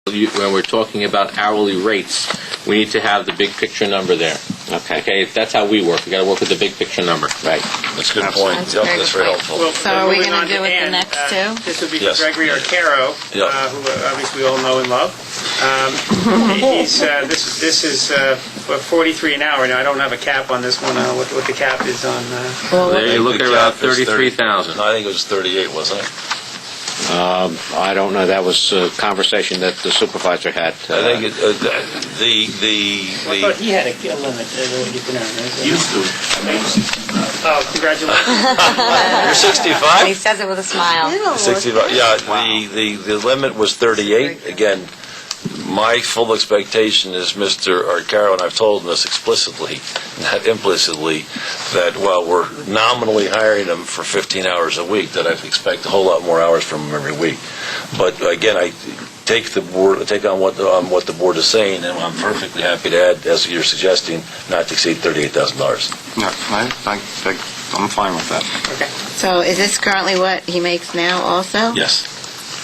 when we're talking about hourly rates, we need to have the big picture number there. Okay, that's how we work. We got to work with the big picture number. Right. That's a good point. That's very helpful. Well, So are we moving going on to do it the Ann, next two? This would be Yes. Gregory Arcaro, who obviously we all know and love. This is 43 an hour. Now I don't have a cap on this one. What the cap is on? There you look at around cap is 33,000. No, I think it was 38, wasn't it? I don't know. That was a conversation that the supervisor had. I think I thought he had a limit that you can earn. Used to. Oh, congratulations! You're 65? He says it with a smile. 65. Yeah, the limit was 38. Again, my full expectation is Mr. Arcaro, and I've told him this explicitly, not implicitly, that while we're nominally hiring him for 15 hours a week, that I expect a whole lot more hours from him every week. But again, I take on what the board is saying, and I'm perfectly happy to add, as you're suggesting, not to exceed $38,000. Yeah, I'm fine with that. Okay. So is this currently what he makes now also? Yes.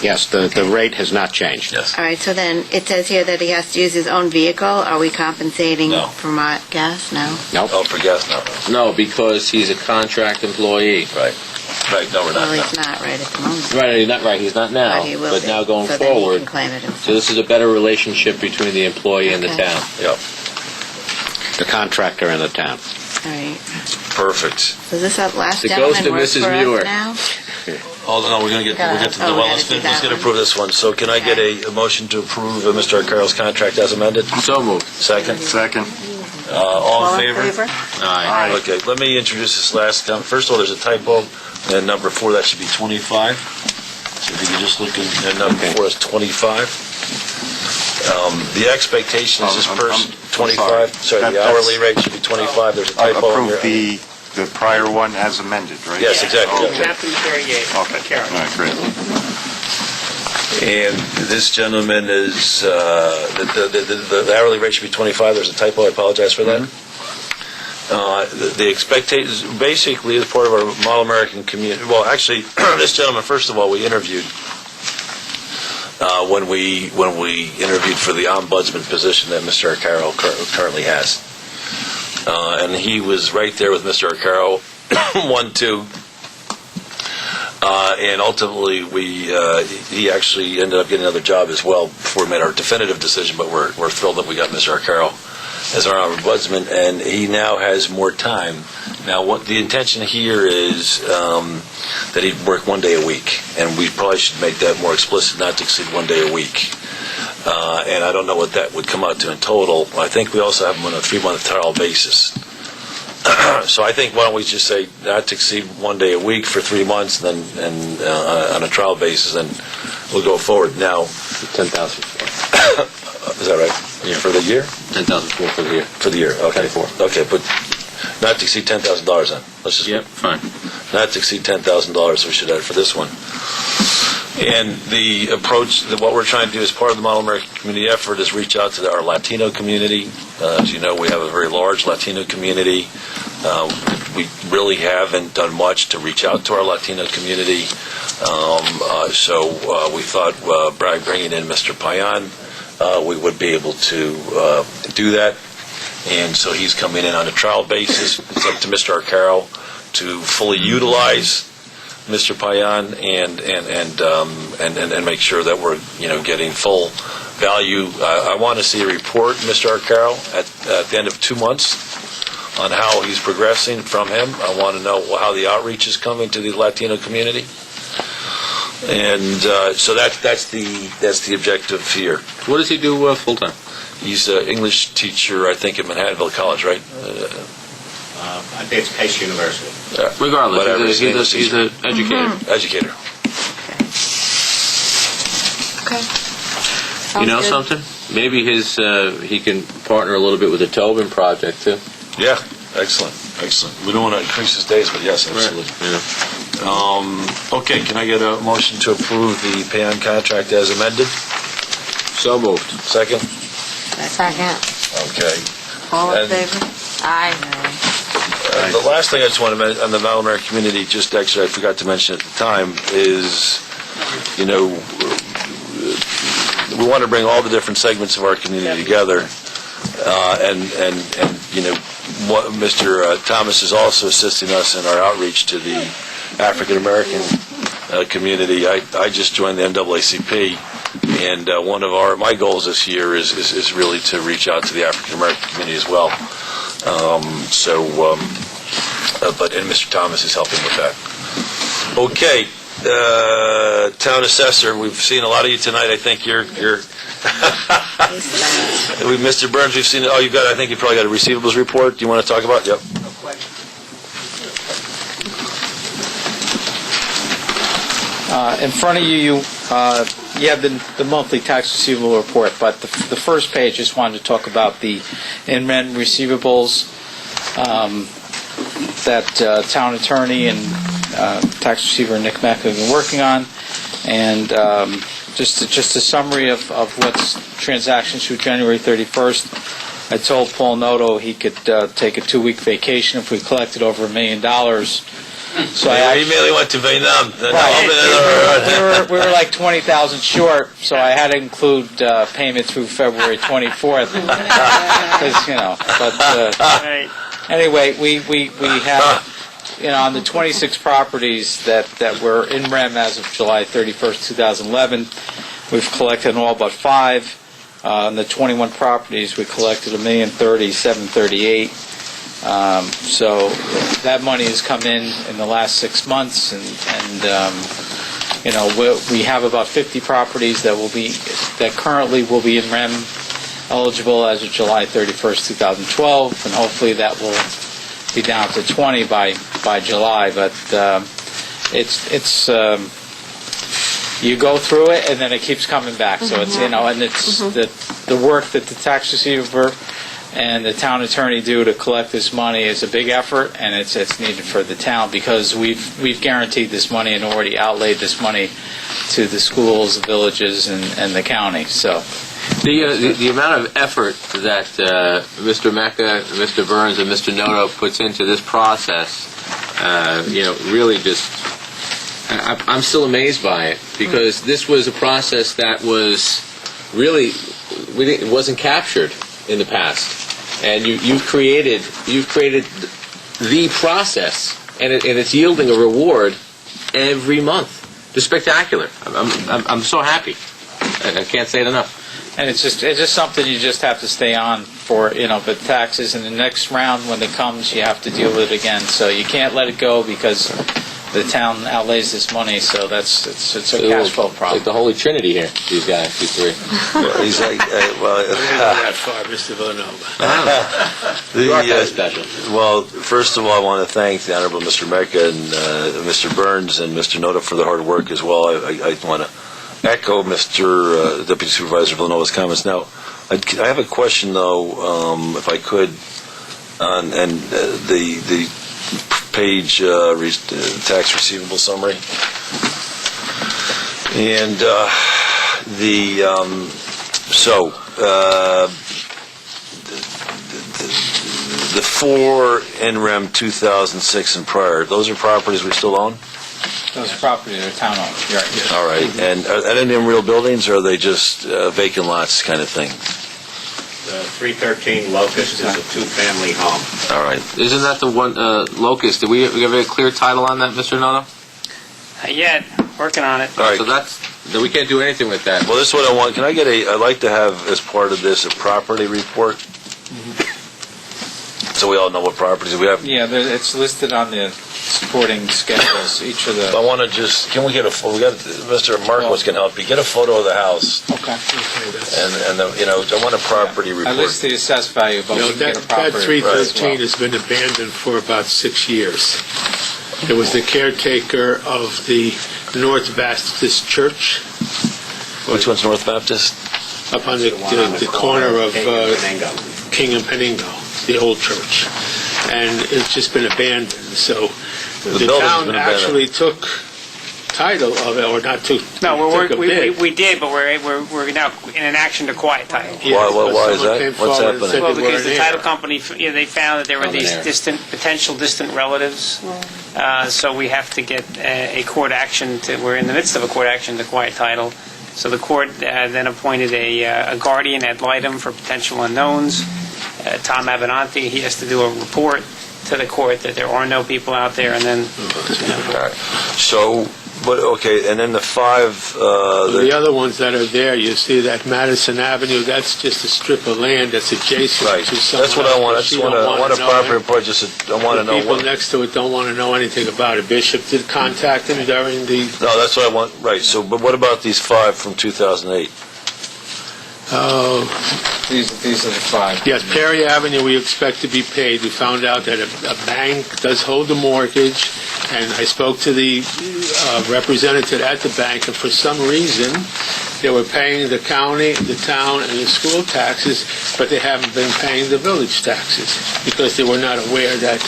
Yes, the rate has not changed. Yes. All right, so then it says here that he has to use his own vehicle. Are we compensating No. for gas? No. Nope. Oh, for gas, no. No, because he's a contract employee. Right. Right, no, we're Well, not. he's not right at the moment. Right, he's not right. He's not now. But he will But be. now going So then he forward, can claim it himself. so this is a better relationship between the employee and the Okay. town. Yep. The contractor in the town. All right. Perfect. So this last The gentleman ghost of works Mrs. for Muir. us now? Hold on, we'll get to the we let's gotta do let's that get one. approve this one. So can I get a motion to approve Mr. Arcaro's contract as amended? So moved. Second. Second. All in favor? Aye. Okay, let me introduce this last time. First of all, there's a typo, and number 4, that should be 25. So if you can just look at number 4 is 25. The expectation is this person, 25, sorry, the hourly rate should be 25. There's a typo on Approve here. the prior one as amended, right? Yes, exactly. Okay. Captain 38. Okay, Karen. all right, great. And this gentleman is, the hourly rate should be 25. There's a typo. I apologize for that. The expectations, basically, as part of our Model American community, well, actually, this gentleman, first of all, we interviewed when we interviewed for the ombudsman position that Mr. Arcaro currently has. And he was right there with Mr. Arcaro, 1-2. And ultimately, he actually ended up getting another job as well before we made our definitive decision, but we're thrilled that we got Mr. Arcaro as our ombudsman, and he now has more time. Now, what the intention here is that he'd work 1 day a week, and we probably should make that more explicit, not to exceed 1 day a week. And I don't know what that would come out to in total. I think we also have him on a 3-month trial basis. So I think, why don't we just say not to exceed 1 day a week for 3 months, and on a trial basis, and we'll go forward. Now, 10,000. is that right? Yeah. For the year? 10,000 for the year. For the year, okay. Okay, but not to exceed $10,000 then. Let's just Yep, fine. not to exceed $10,000 we should add for this one. And the approach, what we're trying to do as part of the Model American community effort is reach out to our Latino community. As you know, we have a very large Latino community. We really haven't done much to reach out to our Latino community. So we thought by bringing in Mr. Payon, we would be able to do that. And so he's coming in on a trial basis. It's up to Mr. Arcaro to fully utilize Mr. Payon and make sure that we're getting full value. I want to see a report, Mr. Arcaro, at the end of 2 months on how he's progressing from him. I want to know how the outreach is coming to the Latino community. And so that's the objective here. What does he do full-time? He's an English teacher, I think, at Manhattanville College, right? I think it's Case University. Regardless, Whatever, he's an educator. Educator. Okay. You know Sounds good. something? Maybe he can partner a little bit with the Tobin project, too. Yeah, excellent. We don't want to increase his days, but yes, absolutely. Yeah. Okay, can I get a motion to approve the Payon contract as amended? So moved. Second? Second. Okay. All in And- favor? Aye. The last thing I just want to mention on the Model American community, just actually I forgot to mention at the time, is, we want to bring all the different segments of our community together. And you know, Mr. Thomas is also assisting us in our outreach to the African American community. I just joined the NAACP, and one of my goals this year is really to reach out to the African American community as well. And Mr. Thomas is helping with that. Okay, Town Assessor, we've seen a lot of you tonight. I think you're Mr. Byrnes, we've seen it. Oh, I think you probably got a receivables report. Do you want to talk about it? Yep. In front of you, you have the monthly tax receivable report, but the first page, just wanted to talk about the in-rent receivables that town attorney and tax receiver Nick Mack have been working on, and just a summary of what's transactions through January 31st. I told Paul Noto he could take a 2-week vacation if we collected over $1 million. So I immediately went to Vietnam. Right. We were like 20,000 short, so I had to include payment through February 24th. Anyway, we have, on the 26 properties that were in REM as of July 31st, 2011, we've collected all but 5. On the 21 properties, we collected $1,030,738. So that money has come in the last 6 months, and we have about 50 properties that currently will be in REM eligible as of July 31st, 2012, and hopefully that will be down to 20 by July. But it's you go through it and then it keeps coming back. So it's and it's the work that the tax receiver and the town attorney do to collect this money is a big effort, and it's needed for the town because we've guaranteed this money and already outlaid this money to the schools, the villages, and the county. So the amount of effort that Mr. Mecca, Mr. Byrnes, and Mr. Noto puts into this process, really just I'm still amazed by it, because this was a process that was really it wasn't captured in the past. And you've created the process, and it's yielding a reward every month. It's spectacular. I'm so happy. I can't say it enough. And it's just something you just have to stay on for, but taxes in the next round when it comes, you have to deal with it again. So you can't let it go because the town outlays this money, so it's a cash flow problem. Like the Holy Trinity here, these guys, these three. He's like, that far, Mr. Villanova. You are kind of special. Well, first of all, I want to thank the Honorable Mr. Mecca and Mr. Byrnes and Mr. Noto for the hard work as well. I want to echo Mr. Deputy Supervisor Villanova's comments. Now, I have a question, though, if I could, on the page tax receivable summary, and the 4 NREM 2006 and prior, those are properties we still own? Those properties are town owned. Yes. All right. And are any of them real buildings, or are they just vacant lots kind of thing? The 313 Locust is a 2-family home. All right. Isn't that the one, Locust? Did we have a clear title on that, Mr. Noto? Not yet. Working on it. All right. So we can't do anything with that. Well, this is what I want. Can I get I'd like to have, as part of this, a property report. So we all know what properties we have. Yeah, it's listed on the supporting schedules. Each of the. I want to can we get a photo? We got Mr. Marcos can help you get a photo of the house. Okay. And I want a property report. I list the assessed value, but we can get a property that 313 has been abandoned for about 6 years. It was the caretaker of the North Baptist Church. Which one's North Baptist? Up on the corner of King and Peningo, the old church. And it's just been abandoned. So the town actually took title of it, or not took. No, we did, but we're now in an action to quiet title. Yeah, why is that? What's happening? Well, because the title company, they found that there were these potential distant relatives. So we have to get a court action. We're in the midst of a court action to quiet title, So the court then appointed a guardian ad litem for potential unknowns. Tom Abenanti, he has to do a report to the court that there are no people out there, and then... All right. So, but, okay, and then the 5... The other ones that are there, you see that Madison Avenue, that's just a strip of land that's adjacent Right. to someone That's what I want. I else. just You want don't a know property it. report. Just I want to The know people what... next to it don't want to know anything about it. Bishop did contact him during the... No, that's what I want. Right. So, but what about these 5 from 2008? Oh, These are the 5. yes, Perry Avenue, we expect to be paid. We found out that a bank does hold a mortgage, and I spoke to the representative at the bank, and for some reason, they were paying the county, the town, and the school taxes, but they haven't been paying the village taxes, because they were not aware that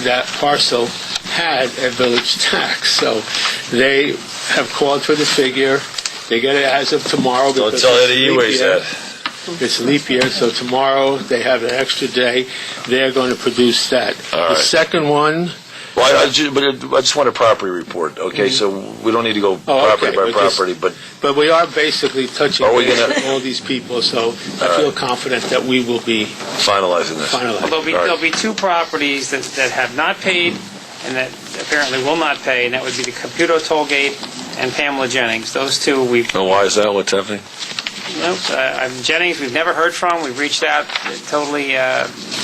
that parcel had a village tax. So they have called for the figure. They get it as of tomorrow. Don't because tell it's Eddie you leap where he's year. at. It's leap year, so tomorrow they have an extra day. They're going to produce that. All The right. second one, Well, I just want a property report. Okay, so we don't need to go property by okay, but just- property, but but we are basically touching Are we base gonna- with all these people, so I feel confident that we will be finalizing this. finalized. There'll be 2 properties that have not paid and that apparently will not pay, and that would be the Caputo Tollgate and Pamela Jennings. Those 2 we've... And why is that? What's happening? Nope. Jennings, we've never heard from. We've reached out, totally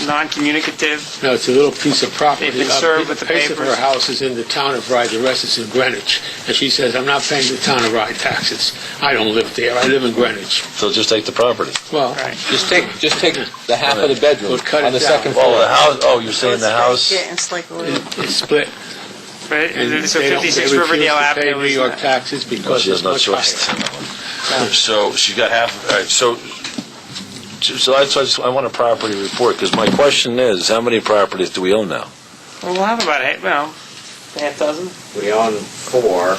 non-communicative. No, it's a little piece of property. They've been served with the piece of her papers. house is in the town of Rye. The rest is in Greenwich. And she says, I'm not paying the town of Rye taxes. I don't live there. I live in Greenwich. So just take the property. Well, Right. Just take the half of the bedroom We'll cut on it the down. second Oh, floor. the house. Oh, you're saying the house. Yeah, it's like a little... it's split. But, And so they 56 refuse Riverdale to pay Avenue New is... York taxes Well, because she has it's no much choice. higher. So she got half. All right. So I want a property report because my question is, how many properties do we own now? Well, we'll have about a half dozen. We own 4.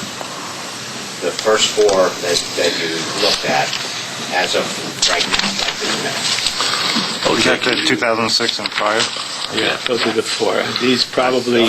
The first 4 that you looked at as of right now, like this minute. Is that the 2006 and prior? Yeah, those are the 4. And these probably... No,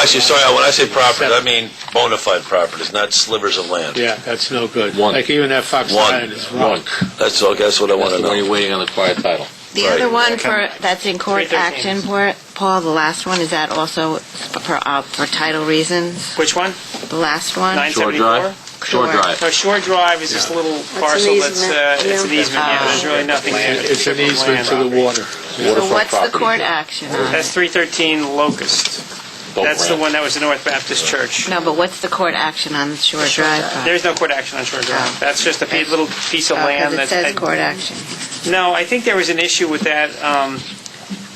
actually, sorry. When I say property, I mean bona fide properties, not slivers of land. Yeah, that's no good. One. Like even that Fox One. Island is rock. That's what I want That's to the one know. you're waiting on the quiet title. The Right. other one that's in court 313. action, Paul, the last one, is that also for title reasons? Which one? The last one? 974? Shore Drive. No, Shore Drive is just a little parcel that's, it's an easement, yeah, there's really nothing there. It's an easement to the water. So what's the court action on? That's 313 Locust. That's the one that was the North Baptist Church. No, but what's the court action on Shore Drive? There's no court action on Shore Drive. That's just a little piece of land. Because it says court action. No, I think there was an issue with that.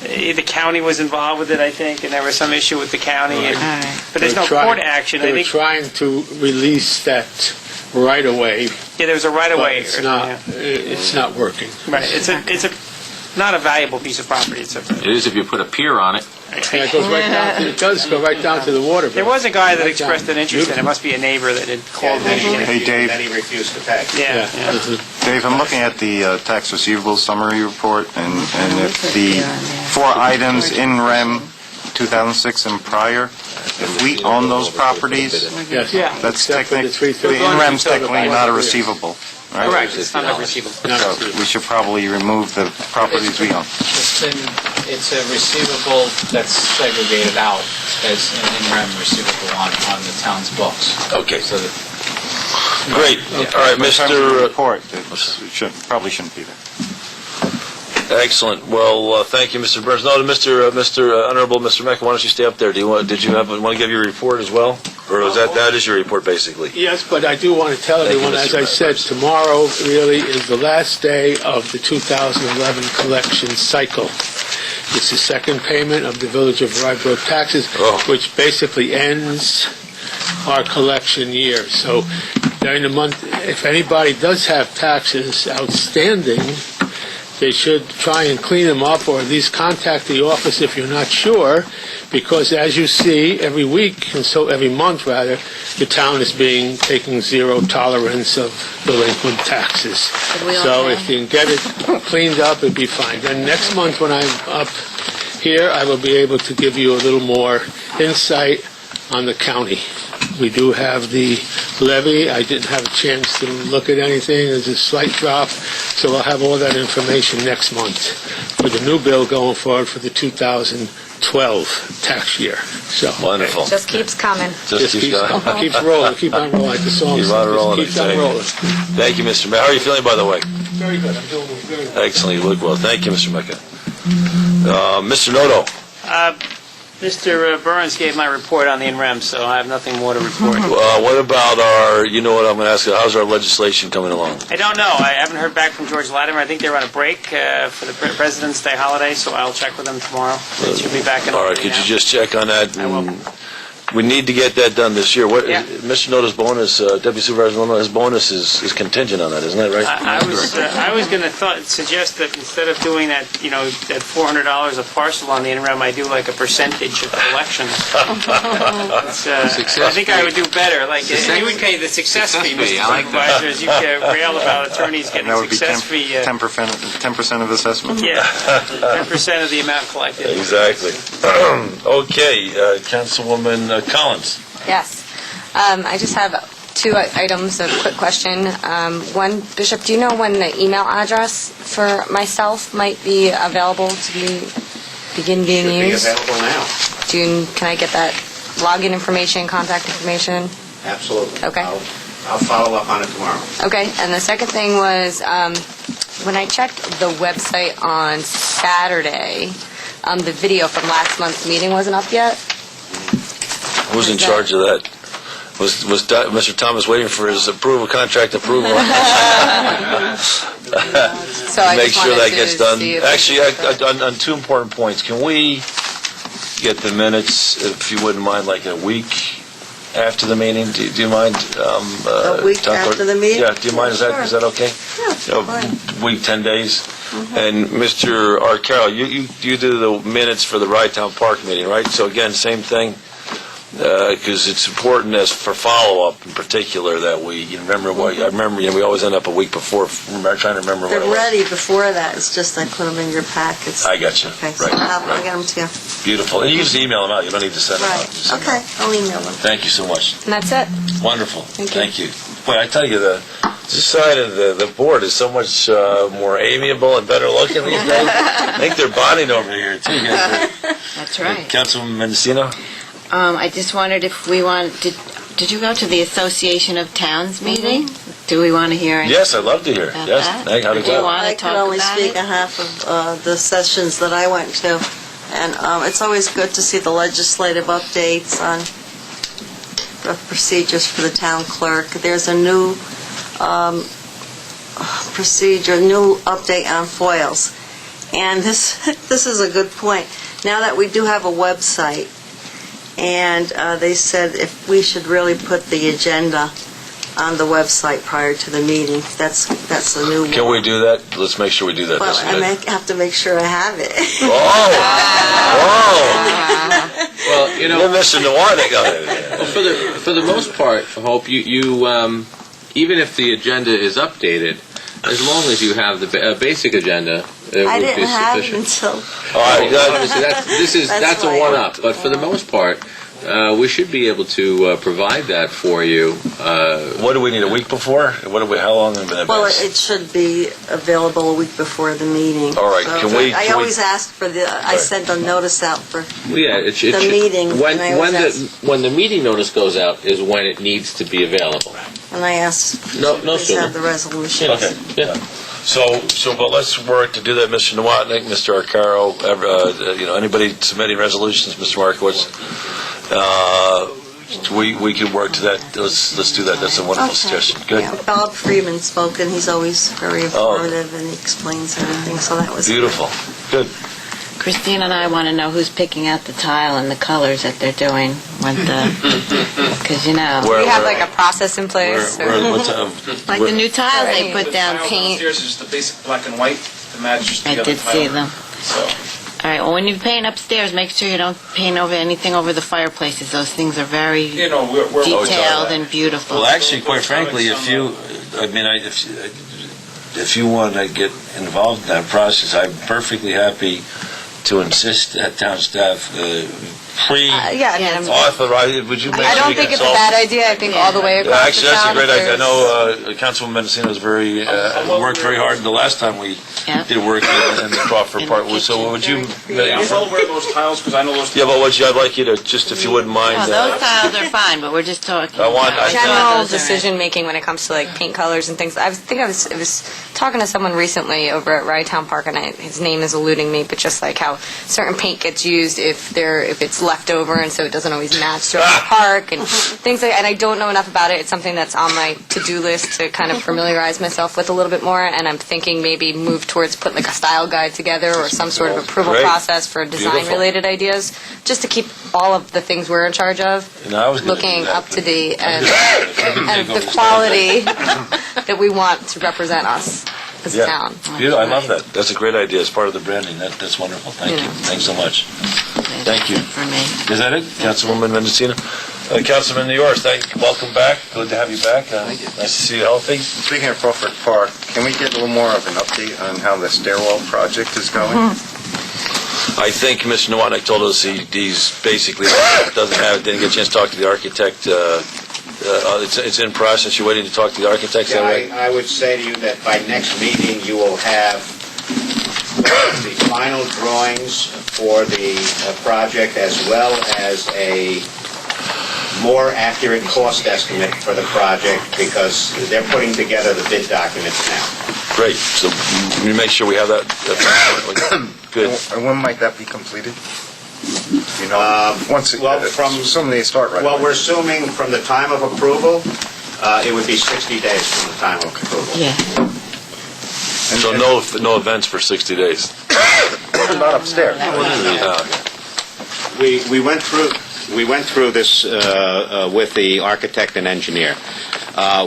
The county was involved with it, I think, and there was some issue with the county. All right. But there's no court action. They I were think, trying to release that right away, yeah, there was a right of but way. it's not working. Right. It's a not a valuable piece of property. It's a. It is if you put a pier on it. Yeah, it goes right down to, it does go right down to the water. There was a guy that expressed an interest in it. It must be a neighbor that had called in. Hey, Dave. Then he refused to pay. Yeah. Dave, I'm looking at the tax receivables summary report, and if the 4 items in REM 2006 and prior, if we own those properties, Yes. Yeah. that's Except for the technically, 330. in REM's technically not a receivable, right? Correct. It's not a receivable. So we should probably remove the properties we own. It's a receivable that's segregated out as an in-rem receivable on the town's books. Okay. So that Great. All right, But in terms of the Mr. report, it probably shouldn't be there. Excellent. Well, thank you, Mr. Burns. No, Honorable Mr. Mecca, why don't you stay up there? Want to give your report as well? Or is that is your report, basically? Yes, but I do want to tell Thank you, everyone, Mr. as I said, tomorrow really is the last day of the 2011 collection cycle. It's the second payment of the Village of Rybrook taxes, which basically ends our collection year. So during the month, if anybody does have taxes outstanding, they should try and clean them up, or at least contact the office if you're not sure, because as you see, every week, and so every month rather, the town is taking zero tolerance of delinquent taxes. we all So pay? if you can get it cleaned up, it'd be fine. Then next month when I'm up here, I will be able to give you a little more insight on the county. We do have the levy. I didn't have a chance to look at anything. There's a slight drop, so I'll have all that information next month for the new bill going forward for the 2012 tax year. So Wonderful. Just keeps coming. Just keeps going. keeps rolling, keep on rolling, like the song Keep says. on rolling, Just keeps on rolling. Thank you, Mr. Mayor. How are you feeling, by the way? Very good. I'm doing very good. Excellent. You look well. Thank you, Mr. Mecca. Mr. Noto. Mr. Byrnes gave my report on the NREM, so I have nothing more to report. What about our, you know what I'm going to ask you, how's our legislation coming along? I don't know. I haven't heard back from George Latimer. I think they're on a break for the President's Day holiday, so I'll check with them tomorrow. They should be back in All order right, could now. you just check on that? I will. We need to get that done this year. What, Yeah. Mr. Noto's bonus, Deputy Supervisor Noto, his bonus is contingent on that, isn't that right? I was going to suggest that instead of doing that, that $400 a parcel on the NREM, I do like a percentage of collections. I think I would do better. Like you would pay the success fee, Mr. I like that. Supervisor, as you rail about attorneys getting That would be success fee. 10% of assessment? Yeah, 10% of the amount collected. Exactly. Okay, Councilwoman Collins. Yes. I just have two items, a quick question. One, Bishop, do you know when the email address for myself might be available to begin being Should be used? available now. Can I get that login information, contact information? Absolutely. Okay. I'll follow up on it tomorrow. Okay, and the second thing was, when I checked the website on Saturday, the video from last month's meeting wasn't up yet. Who's in charge of that? Was Mr. Thomas waiting for his contract approval? So I Make just sure wanted that to gets done. see if- Actually, on two important points, can we get the minutes, if you wouldn't mind, like a week after the meeting? Do you mind? A week Town Clerk? after the meeting? Yeah, do you mind? Is that okay? Yeah, fine. Week, 10 days? And Mr. Arcaro, you do the minutes for the Rye Town Park meeting, right? So again, same thing? Because it's important as for follow-up in particular that we remember what, I remember, we always end up a week before trying to remember what They're it was. ready before that, it's just I put them in your packets. I got you. Okay, so Right, I'll right. get them to you. Beautiful. And you can just email them out. You don't need to send them out. Right, Just send them okay, I'll email them. out. Thank you so much. And that's it. Wonderful. Thank you. Boy, I tell you, this side of the board is so much more amiable and better looking these days. I think they're bonding over here, too. That's right. Councilman Mendocino? I just wondered if we did you go to the Association of Towns meeting? Do we want to hear anything Yes, I'd love to hear. about Yes. that? Hey, how'd it Do you go? want I to can talk only about speak it? on half of the sessions that I went to, and it's always good to see the legislative updates on the procedures for the town clerk. There's a new procedure, new update on foils, and this is a good point. Now that we do have a website, and they said if we should really put the agenda on the website prior to the meeting. That's the new one. Can we do that? Let's make sure we do that. Well, this I minute. have to make sure I have it. Oh! Well, you know, You're missing the one. for the most part, Hope, you even if the agenda is updated, as long as you have the basic agenda, it I would be didn't have it sufficient. until... All right, Obviously, that's That's a why- one-up. But for the most part, we should be able to provide that for you. What do we need, a week before? How long have we been Well, advanced? it should be available a week before the meeting. All right, can we- I always ask for I Right. send a notice out for... Well, yeah, it should. The meeting, When and I always when the meeting notice goes out is when it needs to be available. And I ask, No please sooner. have the resolutions. Okay. Yeah. So, but let's work to do that, Mr. Nowotnik, Mr. Arcaro, anybody submitting resolutions, Mr. Markowitz. We can work to that. Let's do that. That's a wonderful suggestion. Good. Yeah, Bob Freeman spoke, and he's always very informative, and he explains everything, so that was... Beautiful. Good. Christine and I want to know who's picking out the tile and the colors that they're doing. Because, We have like a process in place. like the new tiles they put down, paint. Upstairs is just the basic black and white to match the I other did tile. see them. So, All right, well, when you paint upstairs, make sure you don't paint over anything over the fireplaces. Those things are very we're detailed and beautiful. Well, actually, quite frankly, if you want to get involved in that process, I'm perfectly happy to insist that town staff Yeah, I mean, pre-authorized, would you make sure I don't you think it's a consult? bad idea. I think all the way across Actually, the that's a town. great idea. I there's- know Councilwoman Mendocino was worked very hard the last time we Yeah. did work in the Crawford In Park. the So kitchen. would you? I'm well aware of those tiles, because I know those. Yeah, but I'd like you to, just if you wouldn't mind. No, those tiles are fine, but we're just talking. I want- about- General those are- decision-making when it comes to like paint colors and things. I was talking to someone recently over at Rye-Town Park, and his name is eluding me, but just like how certain paint gets used if it's left over, and so it doesn't always match throughout the park and things like. And I don't know enough about it. It's something that's on my to-do list to kind of familiarize myself with a little bit more. And I'm thinking maybe move towards put like a style guide together or some sort of approval Great. process for design-related ideas, just to keep all of the things we're in charge of I was gonna do looking that, up to date but- and the quality that we want to represent us as a Yeah. town. Beautiful. I love that. That's a great idea. It's part of the branding. That's wonderful. Thank you. Yeah. Thanks so much. Thank you. For me. Is that it, Councilwoman Mendocino? Councilman York, welcome back. Good to have you back. Nice to see you healthy. Speaking of Crawford Park, can we get a little more of an update on how the stairwell project is going? I think Mr. Nowotnik told us he's basically didn't get a chance to talk to the architect. It's in process. You're waiting to talk to the architect, is that right? I would say to you that by next meeting, you will have the final drawings for the project, as well as a more accurate cost estimate for the project, because they're putting together the bid documents now. Great. So we make sure we have that. Good. And when might that be completed? You know, assuming they start right Well, away. we're assuming from the time of approval, it would be 60 days from the time of approval. Yeah. So no events for 60 days. Not upstairs. We went through this with the architect and engineer.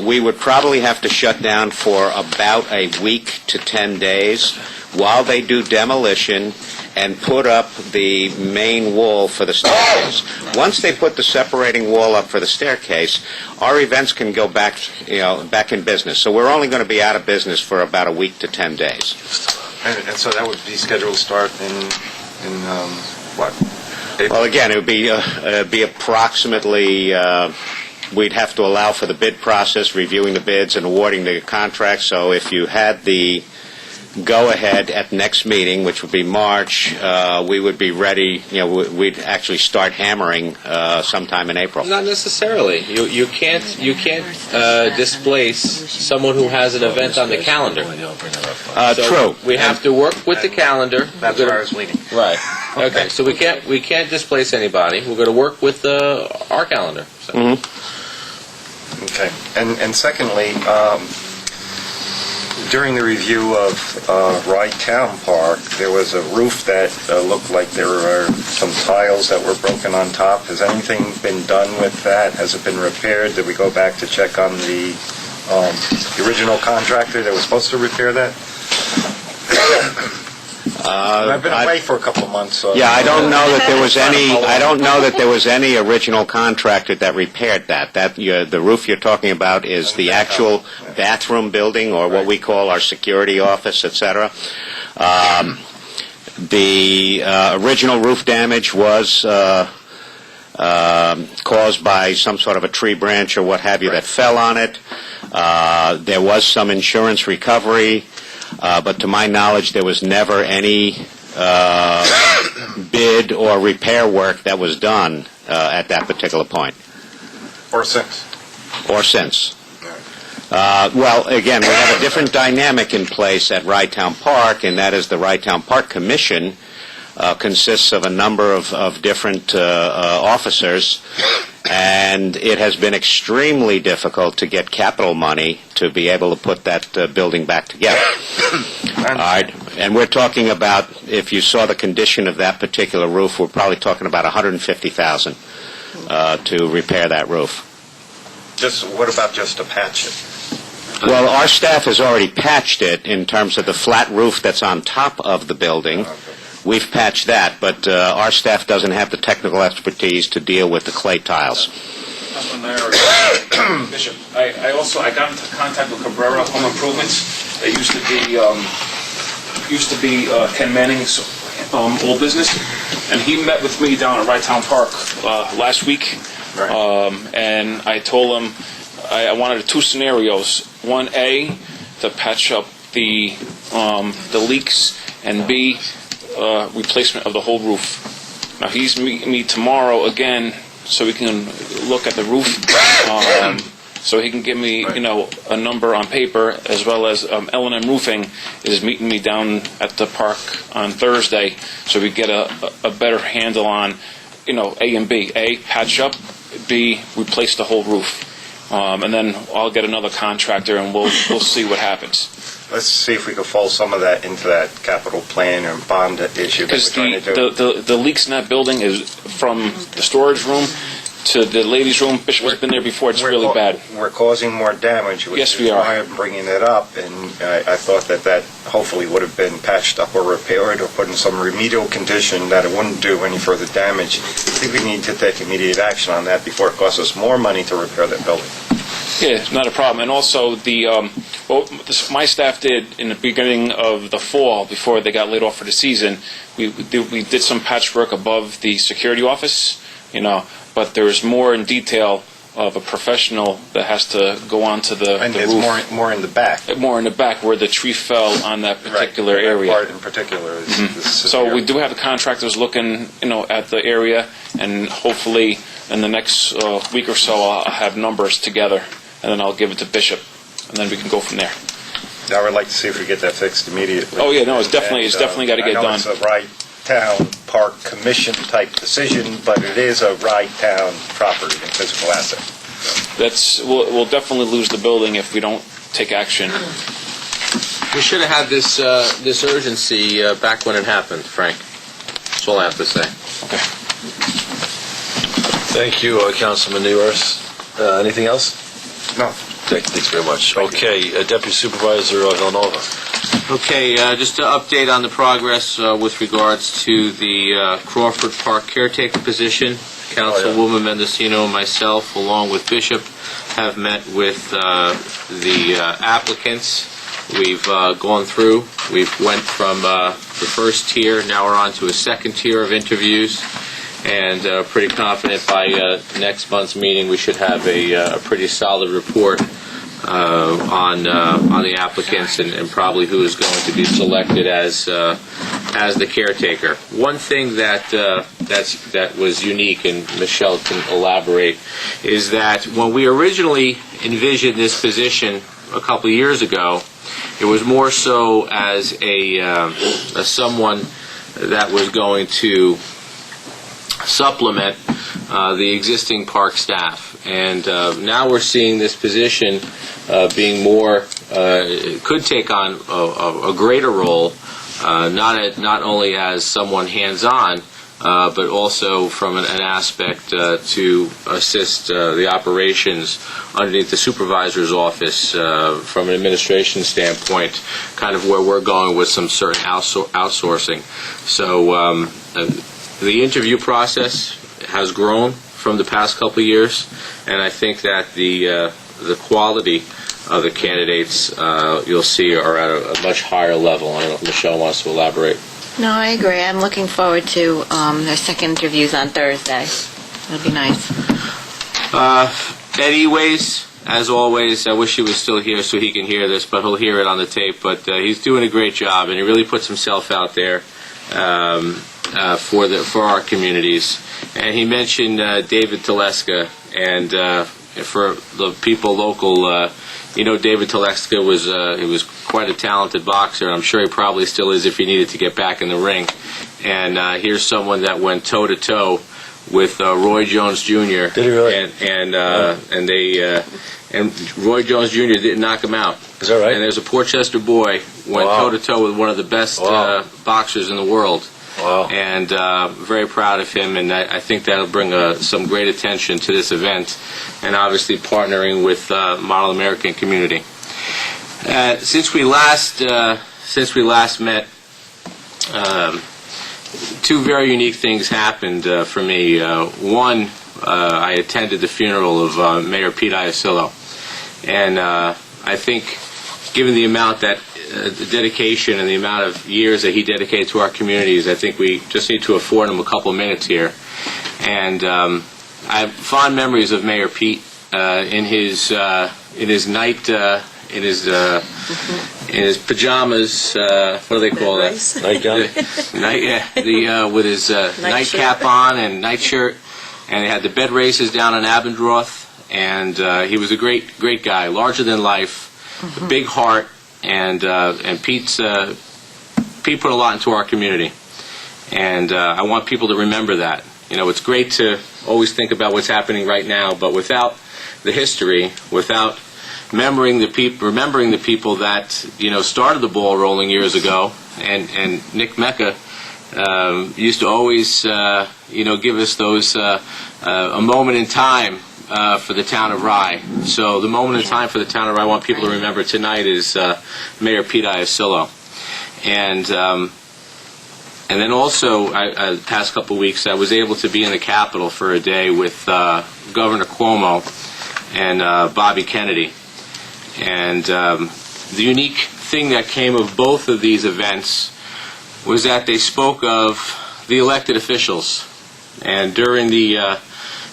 We would probably have to shut down for about a week to 10 days while they do demolition and put up the main wall for the staircase. Once they put the separating wall up for the staircase, our events can go back in business. So we're only going to be out of business for about a week to 10 days. And so that would be scheduled to start in what? Well, again, it would be approximately, we'd have to allow for the bid process, reviewing the bids and awarding the contract. So if you had the go-ahead at next meeting, which would be March, we would be ready, we'd actually start hammering sometime in April. Not necessarily. You can't displace someone who has an event on the calendar. So True. We have to work with the calendar. That's where I was leading. Right. Okay. So we can't displace anybody. We're going to work with our calendar. So. Mm-hmm. Okay. And secondly, during the review of Rye-Town Park, there was a roof that looked like there were some tiles that were broken on top. Has anything been done with that? Has it been repaired? Did we go back to check on the original contractor that was supposed to repair that? I've been away for a couple of months. So Yeah, I don't know that there was any. I don't know that there was any original contractor that repaired that. The roof you're talking about is the actual bathroom building, or what we call our security office, etc. The original roof damage was caused by some sort of a tree branch or what have you that fell on it. There was some insurance recovery. But to my knowledge, there was never any bid or repair work that was done at that particular point. Or since. Or since. Well, again, we have a different dynamic in place at Rye-Town Park, and that is the Rye-Town Park Commission consists of a number of different officers, and it has been extremely difficult to get capital money to be able to put that building back together. All right, and we're talking about, if you saw the condition of that particular roof, we're probably talking about $150,000 to repair that roof. What about just to patch it? Well, our staff has already patched it in terms of the flat roof that's on top of the building. We've patched that, but our staff doesn't have the technical expertise to deal with the clay tiles. Councilman Mayor, Bishop, I got into contact with Cabrera Home Improvements. It used to be Ken Manning's old business. and he met with me down at Right Town Park last week. Right. And I told him I wanted 2 scenarios. 1A, to patch up the leaks, and B, replacement of the whole roof. Now he's meeting me tomorrow again, so we can look at the roof, so he can give me, a number on paper, as well as L&M Roofing is meeting me down at the park on Thursday, so we get a better handle on, A and B. A, patch up. B, replace the whole roof. And then I'll get another contractor, and we'll see what happens. Let's see if we can fold some of that into that capital plan or bond issue that we're trying to do. The leaks in that building is from the storage room to the ladies' room. Bishop has been there before. It's really bad. We're causing more damage, which Yes, is we are. why I'm bringing it up, and I thought that hopefully would have been patched up or repaired or put in some remedial condition that it wouldn't do any further damage. I think we need to take immediate action on that before it costs us more money to repair that building. Yeah, not a problem. And also, my staff did in the beginning of the fall, before they got laid off for the season, we did some patchwork above the security office, but there's more in detail of a professional that has to go onto the It's roof. more in the back. More in the back, where the tree fell on that particular Right. area. That part in particular is So we do have the contractors looking, at the area, and hopefully in the next week or so I'll have numbers together, and then I'll give it to Bishop, and then we can go from there. I would like to see if we get that fixed immediately. Oh yeah, no, it's definitely got to get I know done. it's a Right Town Park Commission type decision, but it is a Right Town property and physical asset. We'll definitely lose the building if we don't take action. We should have had this urgency back when it happened, Frank. That's all I have to say. Okay. Thank you, Councilman Newers. Anything else? No. Thanks very much. Okay, Deputy Supervisor Villanova. Okay, just to update on the progress with regards to the Crawford Park caretaker position. Councilwoman Mendocino and myself, along with Bishop, have met with the applicants. We've gone through. We've went from the first tier, now we're on to a second tier of interviews, and pretty confident by next month's meeting we should have a pretty solid report on the applicants and probably who is going to be selected as the caretaker. One thing that was unique, and Michelle can elaborate, is that when we originally envisioned this position a couple of years ago, it was more so as a someone that was going to supplement the existing park staff. And now we're seeing this position being more, could take on a greater role, not only as someone hands-on, but also from an aspect to assist the operations underneath the supervisor's office from an administration standpoint, kind of where we're going with some certain outsourcing. So the interview process has grown from the past couple of years, and I think that the quality of the candidates you'll see are at a much higher level. I don't know if Michelle wants to elaborate. No, I agree. I'm looking forward to their second interviews on Thursday. It'll be nice. Ed Eways, as always, I wish he was still here so he can hear this, but he'll hear it on the tape. But he's doing a great job, and he really puts himself out there for our communities. And he mentioned David Teleska, and for the people local, David Teleska was quite a talented boxer, and I'm sure he probably still is if he needed to get back in the ring. And here's someone that went toe-to-toe with Roy Jones Jr. Did he really? And Roy Jones Jr. didn't knock him out. Is that right? And there's a Portchester boy went toe-to-toe with one of the best boxers in the world. Wow. And very proud of him, and I think that'll bring some great attention to this event, and obviously partnering with Model American Community. Since we last met, two very unique things happened for me. One, I attended the funeral of Mayor Pete Iacillo, and I think, given the amount that dedication and the amount of years that he dedicated to our communities, I think we just need to afford him a couple minutes here. And I have fond memories of Mayor Pete in his night in his pajamas. What do they call that? Nightgown. With his nightcap on and nightshirt, and they had the bed races down in Abendroth. And he was a great guy, larger than life, a big heart, and Pete put a lot into our community. And I want people to remember that. You know, it's great to always think about what's happening right now, but without the history, without remembering the people that started the ball rolling years ago, and Nick Mecca used to always give us those a moment in time for the town of Rye. So the moment in time for the town of Rye I want people to remember tonight is Mayor Pete Iacillo. And then also, the past couple of weeks, I was able to be in the Capitol for a day with Governor Cuomo and Bobby Kennedy. And the unique thing that came of both of these events was that they spoke of the elected officials. And during the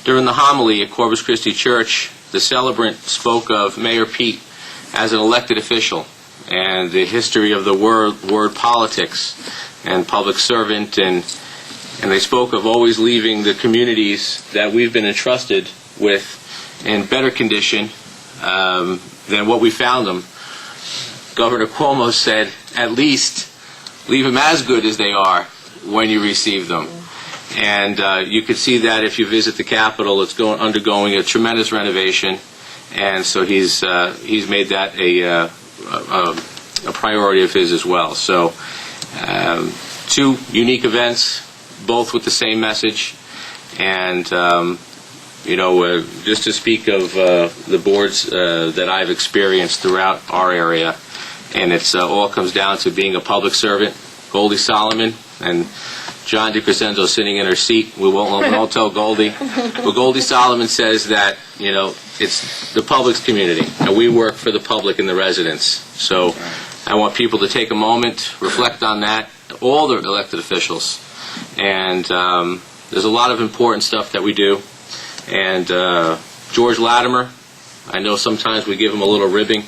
homily at Corpus Christi Church, the celebrant spoke of Mayor Pete as an elected official and the history of the word politics and public servant, and they spoke of always leaving the communities that we've been entrusted with in better condition than what we found them. Governor Cuomo said, at least leave them as good as they are when you receive them. And you could see that if you visit the Capitol. It's undergoing a tremendous renovation, and so he's made that a priority of his as well. So two unique events, both with the same message, and just to speak of the boards that I've experienced throughout our area, and it's all comes down to being a public servant. Goldie Solomon and John DeCrescenzo sitting in her seat. We won't tell Goldie. But Goldie Solomon says that, it's the public's community, and we work for the public and the residents. So I want people to take a moment, reflect on that, all the elected officials. And there's a lot of important stuff that we do. And George Latimer, I know sometimes we give him a little ribbing,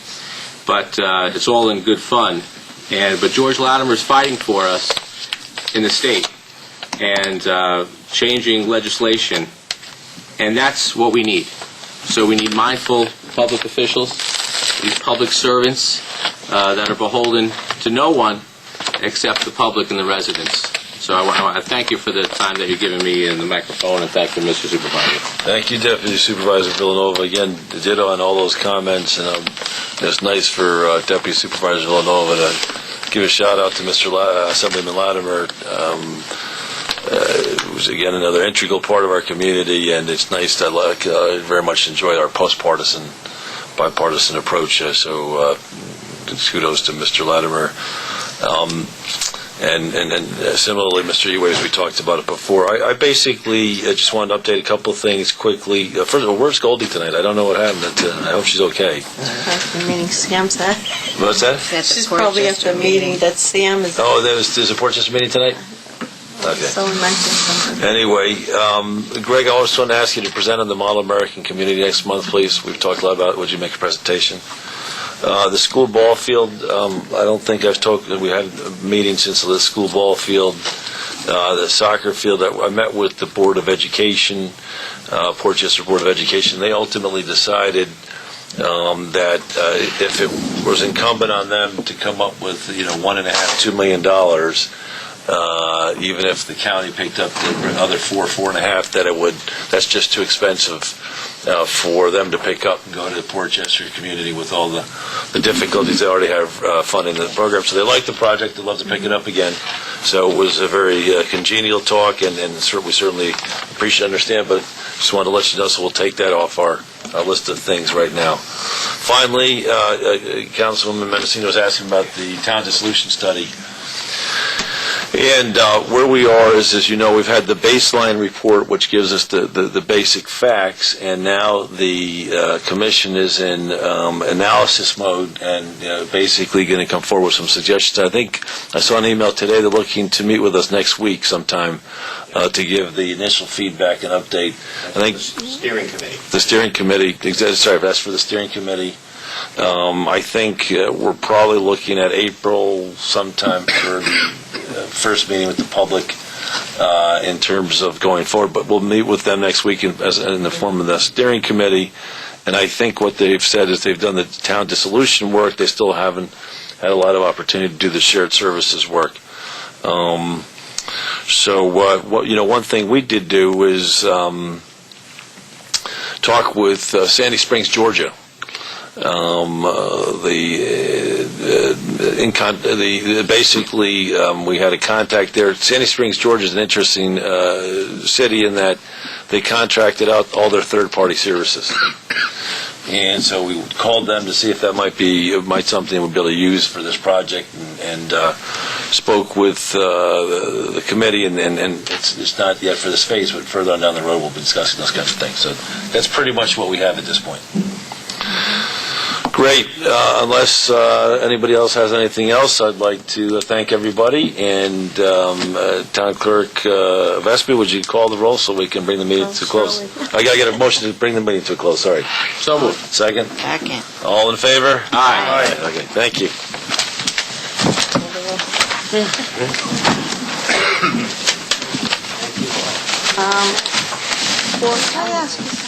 but it's all in good fun. But George Latimer's fighting for us in the state and changing legislation, and that's what we need. So we need mindful public officials, these public servants that are beholden to no one except the public and the residents. So I thank you for the time that you're giving me in the microphone, and thank you, Mr. Supervisor. Thank you, Deputy Supervisor Villanova. Again, ditto on all those comments, and it's nice for Deputy Supervisor Villanova to give a shout out to Mr. Assemblyman Latimer, who's again another integral part of our community, and it's nice to very much enjoy our bipartisan approach. So kudos to Mr. Latimer. And similarly, Mr. Eway, as we talked about it before, I basically just wanted to update a couple of things quickly. First of all, where's Goldie tonight? I don't know what happened. I hope she's okay. The meeting Sam said. What's that? She's probably at the meeting that Sam is. Oh, there's a Portchester meeting tonight? Okay. Someone mentioned something. Anyway, Greg, I also want to ask you to present on the Model American Community next month, please. We've talked a lot about it. Would you make a presentation? The school ball field, I don't think we had a meeting since the school ball field. The soccer field, I met with the Board of Education, Portchester Board of Education. They ultimately decided that if it was incumbent on them to come up with, $1.5–2 million, even if the county picked up the other $4–4.5, that's just too expensive for them to pick up and go to the Portchester community with all the difficulties they already have funding the program. So they like the project, they'd love to pick it up again. So it was a very congenial talk, and we certainly appreciate and understand, but just wanted to let you know, so we'll take that off our list of things right now. Finally, Councilwoman Mendocino was asking about the town dissolution study. And where we are is, as you know, we've had the baseline report, which gives us the basic facts, and now the commission is in analysis mode and basically going to come forward with some suggestions. I think I saw an email today. They're looking to meet with us next week sometime to give the initial feedback and update. I think the steering committee. Sorry, that's for the steering committee. I think we're probably looking at April sometime for the first meeting with the public in terms of going forward. But we'll meet with them next week in the form of the steering committee. And I think what they've said is they've done the town dissolution work. They still haven't had a lot of opportunity to do the shared services work. One thing we did do is talk with Sandy Springs, Georgia. We had a contact there. Sandy Springs, Georgia is an interesting city in that they contracted out all their third-party services. And so we called them to see if that might something we'd be able to use for this project, and spoke with the committee, and it's not yet for this phase, but further on down the road we'll be discussing those kinds of things. So that's pretty much what we have at this point. Great. Unless anybody else has anything else, I'd like to thank everybody. And Town Clerk Vespi, would you call the roll so we can bring the meeting to a close? I got to get a motion to bring the meeting to a close. Sorry. So moved. Second? Second. All in favor? Aye. Okay, thank you. Well, can I ask you